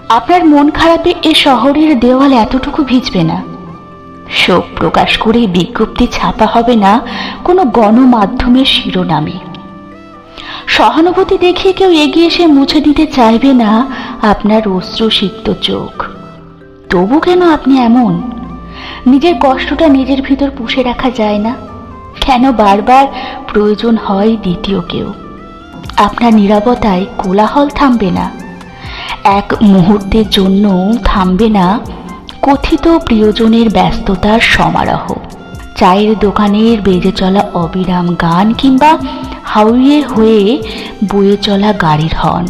আপনার মন খারাপে এ শহরের দেওয়াল এতটুকু ভিজবে না। শোক প্রকাশ করে বিজ্ঞপ্তি ছাপা হবে না কোনো গণমাধ্যমের শিরোনামে। সহানুভূতি দেখিয়ে কেউ এগিয়ে এসে মুছে দিতে চাইবে না আপনার অশ্রুসিক্ত চোখ। তবু কেন আপনি এমন? নিজের কষ্টটা নিজের ভিতর পুষে রাখা যায় না? কেন বারবার প্রয়োজন হয় দ্বিতীয় কেউ? আপনার নীরবতায় কোলাহল থামবে না, এক মুহূর্তের জন্য থামবে না কথিত প্রিয়জনের ব্যস্ততার সমারোহ। চায়ের দোকানের বেজে চলা অবিরাম গান কিংবা হাইওয়ে হয়ে বয়ে চলা গাড়ির হর্ন,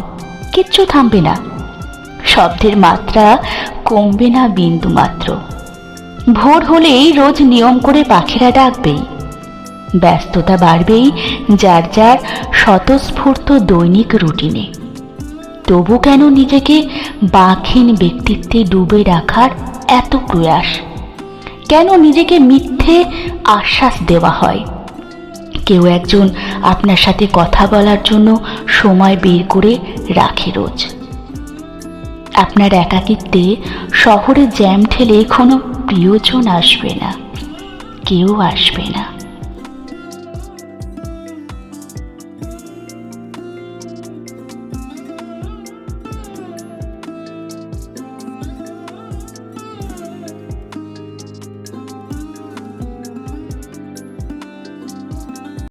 কিচ্ছু থামবে না। শব্দের মাত্রা কমবে না বিন্দু মাত্র। ভোর হলেই রোজ নিয়ম করে পাখিরা ডাকবেই, ব্যস্ততা বাড়বেই যার যার স্বতঃস্ফূর্ত দৈনিক রুটিনে। তবু কেন নিজেকে বাকহীন ব্যক্তিত্বে ডুবে রাখার এত প্রয়াস? কেন নিজেকে মিথ্যে আশ্বাস দেওয়া হয়? কেউ একজন আপনার সাথে কথা বলার জন্য সময় বের করে রাখে রোজ। আপনার একাকিত্বে শহরে জ্যাম ঠেলে কোনো প্রিয়জন আসবে না, কেউ আসবে না।